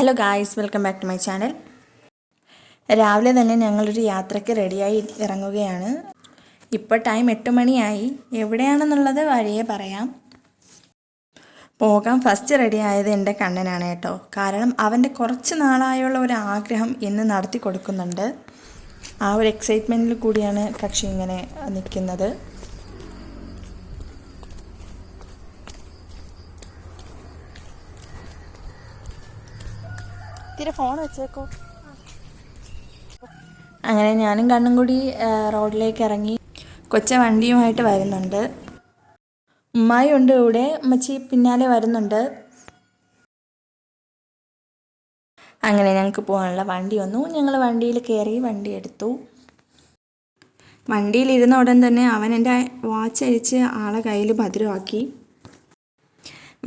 Hello guys, welcome back to my channel. രാവിലെ തന്നെ ഞങ്ങളൊരു യാത്രയ്ക്ക് റെഡിയായി ഇറങ്ങുകയാണ്. ഇപ്പോൾ ടൈം 8 മണിയായി. എവിടെയാണെന്നുള്ളത് വഴിയേ പറയാം. പോകാൻ ഫസ്റ്റ് റെഡിയായത് എൻ്റെ കണ്ണനാണ് കേട്ടോ. കാരണം അവൻ്റെ കുറച്ച് നാളായുള്ള ഒരു ആഗ്രഹം ഇന്ന് നടത്തി കൊടുക്കുന്നുണ്ട്. ആ ഒരു എക്സൈറ്റ്മെൻറ്റിൽ കൂടിയാണ് കക്ഷി ഇങ്ങനെ നിൽക്കുന്നത്. ഫോൺ വെച്ചേക്കോ. അങ്ങനെ ഞാനും കണ്ണും കൂടി റോഡിലേക്ക് ഇറങ്ങി. കൊച്ച വണ്ടിയുമായിട്ട് വരുന്നുണ്ട്. ഉമ്മായി ഉണ്ട് ഇവിടെ, ഉമ്മച്ചി പിന്നാലെ വരുന്നുണ്ട്. അങ്ങനെ ഞങ്ങൾക്ക് പോകാനുള്ള വണ്ടി വന്നു. ഞങ്ങൾ വണ്ടിയിൽ കയറി, വണ്ടി എടുത്തു. വണ്ടിയിലിരുന്ന ഉടൻ തന്നെ അവൻ എൻ്റെ വാച്ച് അഴിച്ച് ആളെ കയ്യിൽ ഭദ്രമാക്കി.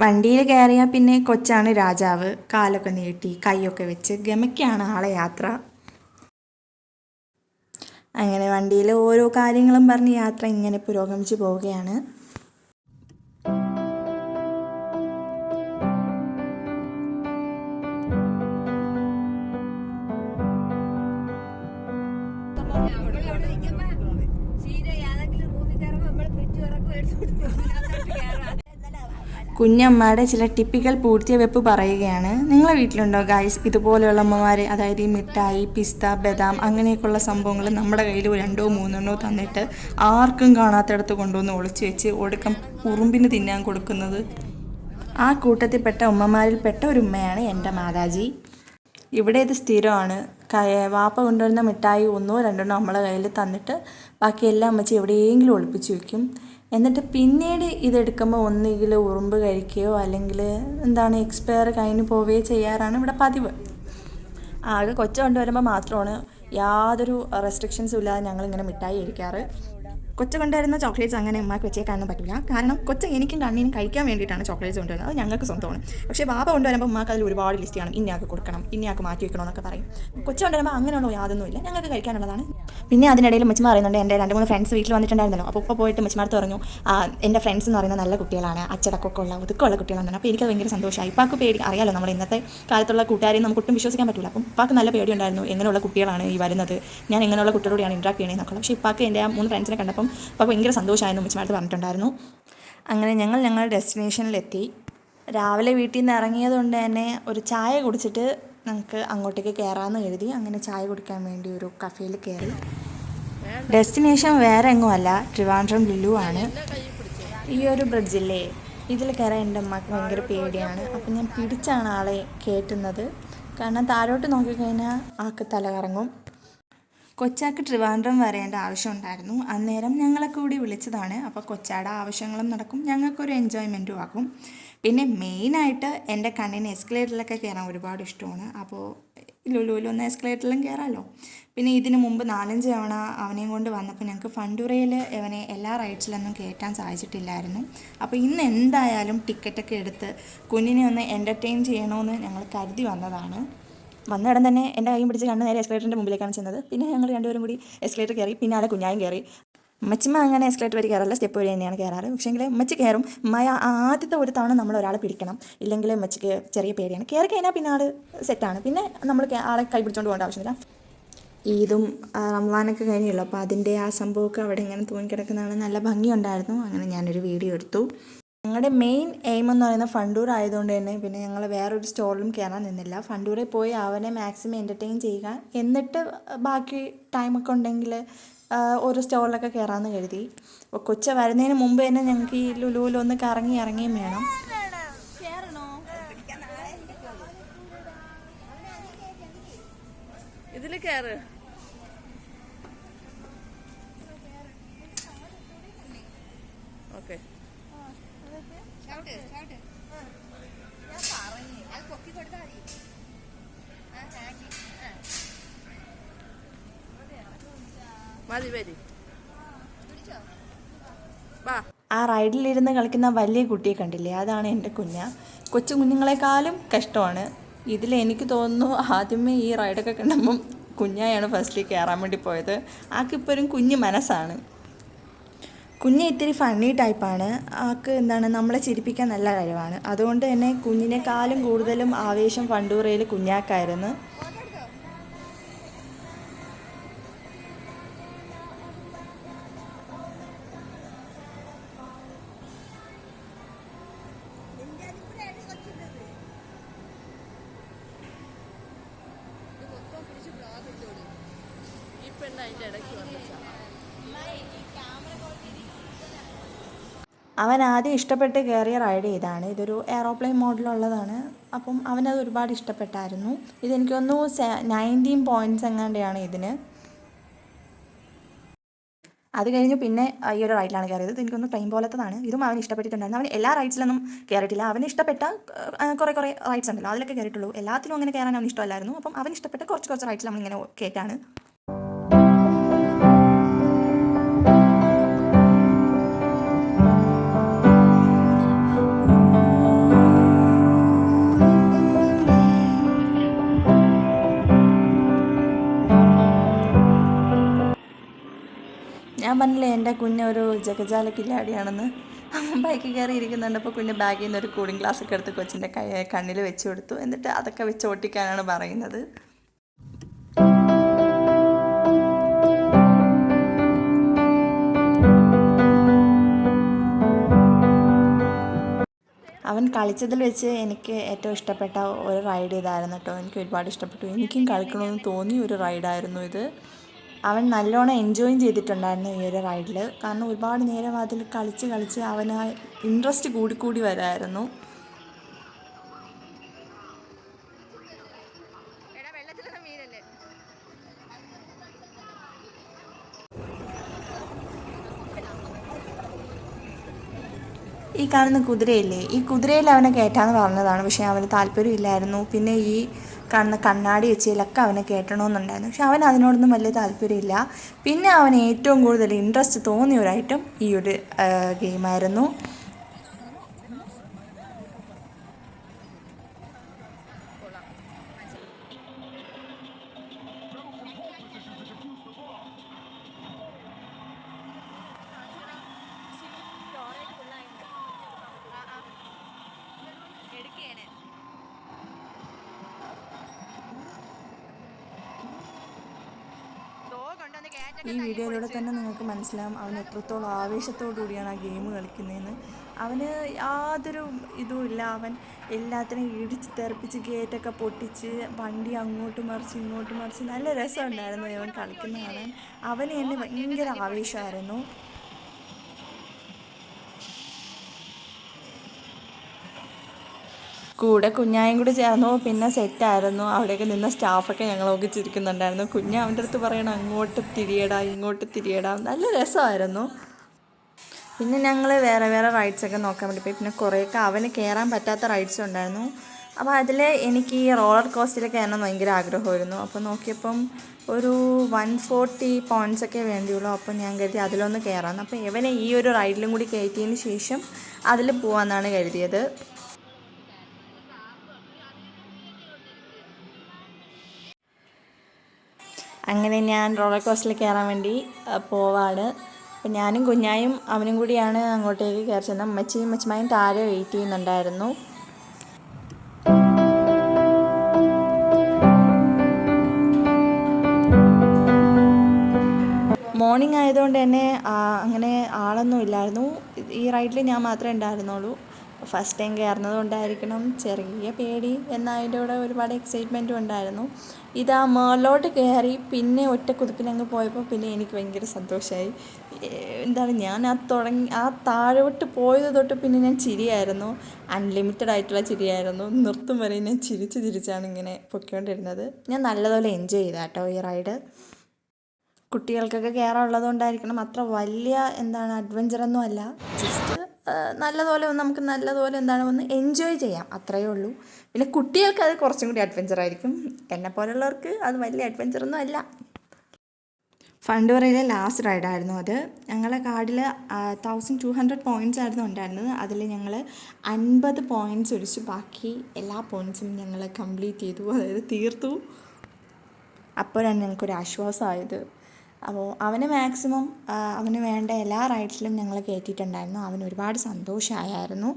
വണ്ടിയിൽ കയറിയാൽ പിന്നെ കൊച്ചാണ് രാജാവ്. കാലൊക്കെ നീട്ടി കൈയൊക്കെ വെച്ച് ഗമയ്ക്കാണ് ആളെ യാത്ര. അങ്ങനെ വണ്ടിയിൽ ഓരോ കാര്യങ്ങളും പറഞ്ഞ് യാത്ര ഇങ്ങനെ പുരോഗമിച്ച് പോവുകയാണ്. കുഞ്ഞമ്മയുടെ ചില ടിപ്പിക്കൽ പൂഴ്ത്തിവെപ്പ് പറയുകയാണ്. നിങ്ങളെ വീട്ടിലുണ്ടോ ഗായ്സ് ഇതുപോലെയുള്ള അമ്മമാർ? അതായത് ഈ മിഠായി, പിസ്ത, ബദാം അങ്ങനെയൊക്കെയുള്ള സംഭവങ്ങൾ നമ്മുടെ കയ്യിൽ 2 3 തന്നിട്ട് ആർക്കും കാണാത്തടത്ത് കൊണ്ടുവന്ന് ഒളിച്ചു വെച്ച് ഒടുക്കം ഉറുമ്പിന് തിന്നാൻ കൊടുക്കുന്നത്. ആ കൂട്ടത്തിൽപ്പെട്ട ഉമ്മമാരിൽപ്പെട്ട ഒരു ഉമ്മയാണ് എൻ്റെ മാതാജി. ഇവിടെ ഇത് സ്ഥിരമാണ്. വാപ്പ കൊണ്ടുവരുന്ന മിഠായി 1 2 നമ്മളെ കയ്യിൽ തന്നിട്ട് ബാക്കിയെല്ലാം അമ്മച്ചി എവിടെയെങ്കിലും ഒളിപ്പിച്ച് വയ്ക്കും. എന്നിട്ട് പിന്നീട് ഇതെടുക്കുമ്പോൾ ഒന്നുകിൽ ഉറുമ്പ് കഴിക്കുകയോ അല്ലെങ്കിൽ എക്സ്പയർ കഴിഞ്ഞ് പോവുകയോ ചെയ്യാറാണ് ഇവിടെ പതിവ്. ആകെ കൊച്ച കൊണ്ടുവരുമ്പോൾ മാത്രമാണ് യാതൊരു റെസ്ട്രിക്ഷൻസും ഇല്ലാതെ ഞങ്ങളിങ്ങനെ മിഠായി കഴിക്കാറ്. കൊച്ച കൊണ്ടുവരുന്ന ചോക്ലേറ്റ്സ് അങ്ങനെ ഉമ്മാക്ക് വെച്ചേക്കാനൊന്നും പറ്റില്ല. കാരണം കൊച്ച എനിക്കും കണ്ണിനും കഴിക്കാൻ വേണ്ടിയിട്ടാണ് ചോക്ലേറ്റ്സ് കൊണ്ടുവരുന്നത്. അത് ഞങ്ങൾക്ക് സ്വന്തമാണ്. പക്ഷേ ബാബ കൊണ്ടുവരുമ്പോൾ ഉമ്മാക്ക് അതിൽ ഒരുപാട് ലിസ്റ്റ് ചെയ്യണം. ഇന്നയാൾക്ക് കൊടുക്കണം, ഇന്നയാൾക്ക് മാറ്റി വെക്കണം എന്നൊക്കെ പറയും. കൊച്ച കൊണ്ടുവരുമ്പോൾ അങ്ങനെയുള്ള യാതൊന്നുമില്ല, ഞങ്ങൾക്ക് കഴിക്കാനുള്ളതാണ്. പിന്നെ അതിനിടയിൽ മച്ചിമാർ പറയുന്നുണ്ട്, എൻ്റെ 2 3 ഫ്രണ്ട്സ് വീട്ടിൽ വന്നിട്ടുണ്ടായിരുന്നല്ലോ. അപ്പോൾ ഇപ്പോൾ പോയിട്ട് മച്ചിമാർത്ത് പറഞ്ഞു, എൻ്റെ ഫ്രണ്ട്സ് എന്ന് പറയുന്നത് നല്ല കുട്ടികളാണ്, അച്ചടക്കമൊക്കെ ഉള്ള ഒതുക്കമുള്ള കുട്ടികളാണ്. അപ്പോൾ എനിക്ക് ഭയങ്കര സന്തോഷമായി. ഇപ്പാക്ക് പേടി അറിയാമല്ലോ, നമ്മുടെ ഇന്നത്തെ കാലത്തുള്ള കൂട്ടുകാരെയും നമുക്ക് ഒട്ടും വിശ്വസിക്കാൻ പറ്റില്ല. അപ്പം ഇപ്പാക്ക് നല്ല പേടിയുണ്ടായിരുന്നു, എങ്ങനെയുള്ള കുട്ടികളാണ് ഈ വരുന്നത്, ഞാൻ എങ്ങനെയുള്ള കുട്ടികളോടെയാണ് ഇൻട്രാക്ട് ചെയ്യണമെന്നൊക്കെ. പക്ഷേ ഇപ്പാക്ക് എൻ്റെ 3 ഫ്രണ്ട്സിനെ കണ്ടപ്പം അപ്പോൾ ഭയങ്കര സന്തോഷമായിരുന്നു ഉമ്മച്ചിമാർത്ത് പറഞ്ഞിട്ടുണ്ടായിരുന്നു. അങ്ങനെ ഞങ്ങളുടെ ഡെസ്റ്റിനേഷനിലെത്തി. രാവിലെ വീട്ടിൽ നിന്ന് ഇറങ്ങിയത് കൊണ്ട് തന്നെ ഒരു ചായ കുടിച്ചിട്ട് നമുക്ക് അങ്ങോട്ടേക്ക് കയറാമെന്ന് കരുതി. അങ്ങനെ ചായ കുടിക്കാൻ വേണ്ടി ഒരു കഫേയിൽ കയറി. ഡെസ്റ്റിനേഷൻ വേറെ എങ്ങുമല്ല, ട്രിവാൻഡ്രം ലുലു ആണ്. ഈ ഒരു ബ്രിഡ്ജില്ലേ, ഇതിൽ കയറാൻ എൻ്റെ അമ്മക്ക് ഭയങ്കര പേടിയാണ്. അപ്പം ഞാൻ പിടിച്ചാണ് ആളെ കയറ്റുന്നത്. കാരണം താഴോട്ട് നോക്കിക്കഴിഞ്ഞാൽ ആൾക്ക് തല കറങ്ങും. കൊച്ചാക്ക് ട്രിവാൻഡ്രം വരേണ്ട ആവശ്യമുണ്ടായിരുന്നു. അന്നേരം ഞങ്ങളെ കൂടി വിളിച്ചതാണ്. അപ്പോൾ കൊച്ചാടെ ആവശ്യങ്ങളും നടക്കും, ഞങ്ങൾക്കൊരു എൻജോയ്മെൻറ്റും ആകും. പിന്നെ മെയിനായിട്ട് എൻ്റെ കണ്ണിന് എസ്കലേറ്ററിലൊക്കെ കയറാൻ ഒരുപാട് ഇഷ്ടമാണ്. അപ്പോൾ ലുലുവിലൊന്ന് എസ്കലേറ്ററിലും കയറാമല്ലോ. പിന്നെ ഇതിന് മുമ്പ് 4-5 തവണ അവനെയും കൊണ്ട് വന്നപ്പോൾ ഞങ്ങൾക്ക് ഫണ്ടൂറയിൽ അവനെ എല്ലാ റൈഡ്സിലൊന്നും കയറ്റാൻ സാധിച്ചിട്ടില്ലായിരുന്നു. അപ്പോൾ ഇന്ന് എന്തായാലും ടിക്കറ്റൊക്കെ എടുത്ത് കുഞ്ഞിനെ ഒന്ന് എൻ്റർടൈൻ ചെയ്യണമെന്ന് ഞങ്ങൾ കരുതി വന്നതാണ്. വന്നിടം തന്നെ എൻ്റെ കൈയും പിടിച്ച് കണ്ണ് നേരെ എസ്കലേറ്ററിൻ്റെ മുമ്പിലേക്കാണ് ചെന്നത്. പിന്നെ ഞങ്ങൾ 2 പേരും കൂടി എസ്കലേറ്റർ കയറി. പിന്നെ ആടെ കുഞ്ഞായും കയറി. ഉമ്മച്ചിമ്മ അങ്ങനെ എസ്കലേറ്റർ വരെ കയറാറില്ല, സ്റ്റെപ്പ് വഴി തന്നെയാണ് കയറാറ്. പക്ഷേങ്കിൽ ഉമ്മച്ചി കയറും. ഉമ്മയ ആദ്യത്തെ ഒരു തവണ നമ്മൾ ഒരാളെ പിടിക്കണം, ഇല്ലെങ്കിൽ ഉമ്മച്ചിക്ക് ചെറിയ പേടിയാണ്. കയറി കഴിഞ്ഞാൽ പിന്നെ ആൾ സെറ്റാണ്. പിന്നെ നമ്മൾ ആളെ കൈ പിടിച്ചുകൊണ്ട് പോകേണ്ട ആവശ്യമില്ല. ഈദും റംസാനൊക്കെ കഴിഞ്ഞുള്ളൂ. അപ്പോൾ അതിൻ്റെ ആ സംഭവമൊക്കെ അവിടെ ഇങ്ങനെ തൂങ്ങിക്കിടക്കുന്നതാണ്. നല്ല ഭംഗിയുണ്ടായിരുന്നു. അങ്ങനെ ഞാനൊരു വീഡിയോ എടുത്തു. ഞങ്ങളുടെ മെയിൻ എയിം എന്ന് പറയുന്നത് ഫണ്ടൂർ ആയതുകൊണ്ട് തന്നെ പിന്നെ ഞങ്ങൾ വേറൊരു സ്റ്റോറിലും കയറാൻ നിന്നില്ല. ഫണ്ടൂറിൽ പോയി അവനെ മാക്സിമം എൻ്റർടൈൻ ചെയ്യുക, എന്നിട്ട് ബാക്കി ടൈമൊക്കെ ഉണ്ടെങ്കിൽ ഒരു സ്റ്റോറിലൊക്കെ കയറാമെന്ന് കരുതി. അപ്പോൾ കൊച്ച വരുന്നതിന് മുമ്പ് തന്നെ ഞങ്ങൾക്ക് ഈ ലുലുവിലൊന്ന് ഇറങ്ങിയും വേണം. ഇതിൽ കയറ്. ഓക്കെ, മതി വരി. ആ റൈഡിലിരുന്ന് കളിക്കുന്ന വലിയ കുട്ടിയെ കണ്ടില്ലേ, അതാണ് എൻ്റെ കൊച്ചു കുഞ്ഞുങ്ങളെക്കാളും കഷ്ടമാണ്. ഇതിൽ എനിക്ക് തോന്നുന്നു ആദ്യമേ ഈ റൈഡൊക്കെ കണ്ടപ്പം കുഞ്ഞായാണ് ഫസ്റ്റിൽ കയറാൻ വേണ്ടി പോയത്. ആൾക്കിപ്പോൾ ഒരു കുഞ്ഞു മനസ്സാണ്. കുഞ്ഞ് ഇത്തിരി ഫണ്ണി ടൈപ്പാണ്. ആൾക്ക് നമ്മളെ ചിരിപ്പിക്കാൻ നല്ല കഴിവാണ്. അതുകൊണ്ട് തന്നെ കുഞ്ഞിനെക്കാളും കൂടുതലും ആവേശം ഫണ്ടൂറയിൽ കുഞ്ഞാക്കായിരുന്നു. ഈ പെണ്ണ് അതിൻ്റെ ഇടയ്ക്ക് വന്നിട്ടാ. അവൻ ആദ്യം ഇഷ്ടപ്പെട്ട് കയറിയ റൈഡ് ഇതാണ്. ഇതൊരു എയറോപ്ലെയിൻ മോഡലുള്ളതാണ്. അപ്പം അവനത് ഒരുപാട് ഇഷ്ടപ്പെട്ടായിരുന്നു. ഇതെനിക്ക് തോന്നുന്നു 19 പോയിൻറ്റ്സ് എങ്ങാണ്ടെയാണ് ഇതിന്. അത് കഴിഞ്ഞ് പിന്നെ ഈ ഒരു റൈഡിലാണ് കയറിയത്. ഇത് എനിക്കൊന്ന് ട്രെയിൻ പോലത്തതാണ്. ഇതും അവന് ഇഷ്ടപ്പെട്ടിട്ടുണ്ടായിരുന്നു. അവൻ എല്ലാ റൈഡ്സിലൊന്നും കയറിയിട്ടില്ല. അവന് ഇഷ്ടപ്പെട്ട കുറേ റൈഡ്സ് ഉണ്ടല്ലോ, അതിലൊക്കെ കയറിയിട്ടുള്ളൂ. എല്ലാത്തിലും അങ്ങനെ കയറാൻ അവന് ഇഷ്ടമല്ലായിരുന്നു. അപ്പം അവന് ഇഷ്ടപ്പെട്ട കുറച്ച് റൈഡ്സിൽ നമ്മളിങ്ങനെ കയറ്റാണ്. ഞാൻ പറഞ്ഞില്ലേ എൻ്റെ കുഞ്ഞൊരു ജഗജാല കില്ലാടിയാണെന്ന്. ബൈക്കിൽ കയറി ഇരിക്കുന്നുണ്ട്. അപ്പോൾ കുഞ്ഞ് ബാഗിൽ നിന്ന് ഒരു കൂളിംഗ് ഗ്ലാസ് ഒക്കെ എടുത്ത് കൊച്ചിൻ്റെ കണ്ണിൽ വെച്ച് കൊടുത്തു. എന്നിട്ട് അതൊക്കെ വെച്ച് ഓട്ടിക്കാനാണ് പറയുന്നത്. അവൻ കളിച്ചതിൽ വെച്ച് എനിക്ക് ഏറ്റവും ഇഷ്ടപ്പെട്ട ഒരു റൈഡ് ഇതായിരുന്നു കേട്ടോ. എനിക്ക് ഒരുപാട് ഇഷ്ടപ്പെട്ടു. എനിക്കും കളിക്കണമെന്ന് തോന്നിയ ഒരു റൈഡായിരുന്നു ഇത്. അവൻ നല്ലോണം എൻജോയും ചെയ്തിട്ടുണ്ടായിരുന്നു ഈ ഒരു റൈഡിൽ. കാരണം ഒരുപാട് നേരം അതിൽ കളിച്ച് അവന് ആ ഇൻട്രസ്റ്റ് കൂടി വരായിരുന്നു. ഈ കാണുന്ന കുതിരയില്ലേ, ഈ കുതിരയിൽ അവനെ കയറ്റാമെന്ന് പറഞ്ഞതാണ്. പക്ഷേ അവന് താല്പര്യമില്ലായിരുന്നു. പിന്നെ ഈ കാണുന്ന കണ്ണാടി വെച്ചതിലൊക്കെ അവനെ കയറ്റണമെന്നുണ്ടായിരുന്നു. പക്ഷെ അവൻ അതിനോടൊന്നും വലിയ താല്പര്യമില്ല. പിന്നെ അവന് ഏറ്റവും കൂടുതൽ ഇൻട്രസ്റ്റ് തോന്നിയ ഒരു ഐറ്റം ഈ ഒരു ഗെയിമായിരുന്നു. ഈ വീഡിയോയിലൂടെ തന്നെ നിങ്ങൾക്ക് മനസ്സിലാവും അവൻ എത്രത്തോളം ആവേശത്തോടു കൂടിയാണ് ആ ഗെയിം കളിക്കുന്നതെന്ന്. അവന് യാതൊരു ഇതുമില്ല. അവൻ എല്ലാത്തിനും ഇടിച്ച് തെറിപ്പിച്ച് ഗേറ്റൊക്കെ പൊട്ടിച്ച് വണ്ടി അങ്ങോട്ട് മറിച്ച് നല്ല രസമുണ്ടായിരുന്നു അവൻ കളിക്കുന്ന കാണാൻ. അവന് എന്നെ ഭയങ്കര ആവേശമായിരുന്നു. കൂടെ കുഞ്ഞായും കൂടി ചേർന്നു. പിന്നെ സെറ്റായിരുന്നു. അവിടെയൊക്കെ നിന്ന സ്റ്റാഫൊക്കെ ഞങ്ങളൊക്കെ ചിരിക്കുന്നുണ്ടായിരുന്നു. കുഞ്ഞ് അവൻ്റെ അടുത്ത് പറയണം അങ്ങോട്ട് തിരിയടാ ഇങ്ങോട്ട് തിരിയടാ. നല്ല രസമായിരുന്നു. പിന്നെ ഞങ്ങൾ വേറെ റൈഡ്സൊക്കെ നോക്കാൻ വേണ്ടി പോയി. പിന്നെ കുറേയൊക്കെ അവന് കയറാൻ പറ്റാത്ത റൈഡ്സും ഉണ്ടായിരുന്നു. അപ്പോൾ അതിൽ എനിക്ക് ഈ റോളർ കോസ്റ്ററിൽ കയറണം ഭയങ്കര ആഗ്രഹമായിരുന്നു. അപ്പോൾ നോക്കിയപ്പം ഒരു 140 പോയിൻറ്റ്സൊക്കെ വേണ്ടിയുള്ളൂ. അപ്പോൾ ഞാൻ കരുതി അതിലൊന്ന് കയറാമെന്ന്. അപ്പോൾ ഇവനെ ഈ ഒരു റൈഡിലും കൂടി കയറ്റിയതിന് ശേഷം അതിൽ പോകാമെന്നാണ് കരുതിയത്. അങ്ങനെ ഞാൻ റോളർ കോസ്റ്ററിൽ കയറാൻ വേണ്ടി പോവാണ്. അപ്പം ഞാനും കുഞ്ഞായും അവനും കൂടിയാണ് അങ്ങോട്ടേക്ക് കയറി ചെന്നത്. അമ്മച്ചിമായും താഴെ വെയിറ്റ് ചെയ്യുന്നുണ്ടായിരുന്നു. മോർണിംഗ് ആയതുകൊണ്ട് തന്നെ അങ്ങനെ ആളൊന്നും ഇല്ലായിരുന്നു. ഈ റൈഡിൽ ഞാൻ മാത്രമേ ഉണ്ടായിരുന്നുള്ളൂ. ഫസ്റ്റ് ടൈം കയറുന്നത് കൊണ്ടായിരിക്കണം ചെറിയ പേടി, എന്നാൽ അതിൻ്റെ കൂടെ ഒരുപാട് എക്സൈറ്റ്മെൻറ്റും ഉണ്ടായിരുന്നു. ഇതാ മേലോട്ട് കയറി പിന്നെ ഒറ്റ കുതിപ്പിനങ്ങ് പോയപ്പോൾ പിന്നെ എനിക്ക് ഭയങ്കര സന്തോഷമായി. ഞാൻ ആ താഴോട്ട് പോയത് തൊട്ട് പിന്നെ ഞാൻ ചിരിയായിരുന്നു. അൺലിമിറ്റഡ് ആയിട്ടുള്ള ചിരിയായിരുന്നു. നിർത്തും വരെ ഞാൻ ചിരിച്ചാണ് ഇങ്ങനെ പൊയ്ക്കൊണ്ടിരുന്നത്. ഞാൻ നല്ലതുപോലെ എൻജോയ് ചെയ്താ കേട്ടോ ഈ റൈഡ്. കുട്ടികൾക്കൊക്കെ കയറാനുള്ളത് കൊണ്ടായിരിക്കണം അത്ര വലിയ അഡ്വഞ്ചറൊന്നും അല്ല. ജസ്റ്റ് നമുക്ക് നല്ലതുപോലെ ഒന്ന് എൻജോയ് ചെയ്യാം, അത്രയേ ഉള്ളൂ. പിന്നെ കുട്ടികൾക്ക് അത് കുറച്ചും കൂടി അഡ്വഞ്ചറായിരിക്കും. എന്നെപ്പോലുള്ളവർക്ക് അത് വലിയ അഡ്വഞ്ചറൊന്നും അല്ല. ഫണ്ടൂറയിലെ ലാസ്റ്റ് റൈഡായിരുന്നു അത്. ഞങ്ങളെ കാർഡിൽ 1200 പോയിൻറ്റ്സ് ആയിരുന്നു ഉണ്ടായിരുന്നത്. അതിൽ ഞങ്ങൾ 50 പോയിൻറ്റ്സ് ഒഴിച്ച് ബാക്കി എല്ലാ പോയിൻറ്റ്സും ഞങ്ങൾ കംപ്ലീറ്റ് ചെയ്തു, അതായത് തീർത്തു. അപ്പോഴാണ് ഞങ്ങൾക്കൊരു ആശ്വാസമായത്. അപ്പോൾ അവന് മാക്സിമം അവന് വേണ്ട എല്ലാ റൈഡ്സിലും ഞങ്ങൾ കയറ്റിയിട്ടുണ്ടായിരുന്നു. അവന് ഒരുപാട് സന്തോഷമായിരുന്നു.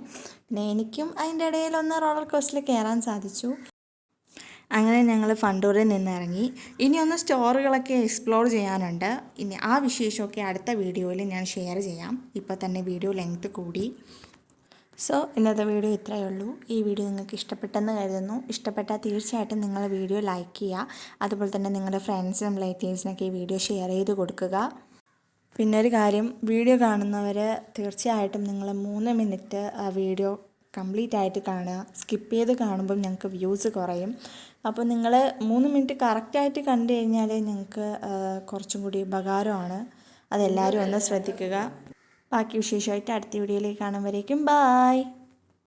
പിന്നെ എനിക്കും അതിൻ്റെ ഇടയിലൊന്ന് റോളർ കോസ്റ്ററിൽ കയറാൻ സാധിച്ചു. അങ്ങനെ ഞങ്ങൾ ഫണ്ടൂറിൽ നിന്നിറങ്ങി. ഇനിയൊന്ന് സ്റ്റോറുകളൊക്കെ എക്സ്പ്ലോർ ചെയ്യാനുണ്ട്. ഇനി ആ വിശേഷമൊക്കെ അടുത്ത വീഡിയോയിൽ ഞാൻ ഷെയർ ചെയ്യാം. ഇപ്പോൾ തന്നെ വീഡിയോ ലെങ്ത് കൂടി. സോ ഇന്നത്തെ വീഡിയോ ഇത്രയേ ഉള്ളൂ. ഈ വീഡിയോ നിങ്ങൾക്ക് ഇഷ്ടപ്പെട്ടെന്ന് കരുതുന്നു. ഇഷ്ടപ്പെട്ടാൽ തീർച്ചയായിട്ടും നിങ്ങൾ വീഡിയോ ലൈക്ക് ചെയ്യുക. അതുപോലെ തന്നെ നിങ്ങളുടെ ഫ്രണ്ട്സിനും റിലേറ്റീവ്സിനൊക്കെ ഈ വീഡിയോ ഷെയർ ചെയ്ത് കൊടുക്കുക. പിന്നെ ഒരു കാര്യം, വീഡിയോ കാണുന്നവർ തീർച്ചയായിട്ടും നിങ്ങൾ 3 മിനിറ്റ് ആ വീഡിയോ കംപ്ലീറ്റ് ആയിട്ട് കാണുക. സ്കിപ്പ് ചെയ്ത് കാണുമ്പം ഞങ്ങൾക്ക് വ്യൂസ് കുറയും. അപ്പോൾ നിങ്ങൾ 3 മിനിറ്റ് കറക്റ്റായിട്ട് കണ്ടു കഴിഞ്ഞാൽ നിങ്ങൾക്ക് കുറച്ചും കൂടി ഉപകാരമാണ്. അതെല്ലാവരും ഒന്ന് ശ്രദ്ധിക്കുക. ബാക്കി വിശേഷമായിട്ട് അടുത്ത വീഡിയോയിലേക്ക് കാണുമ്പോഴേക്കും ബായ്.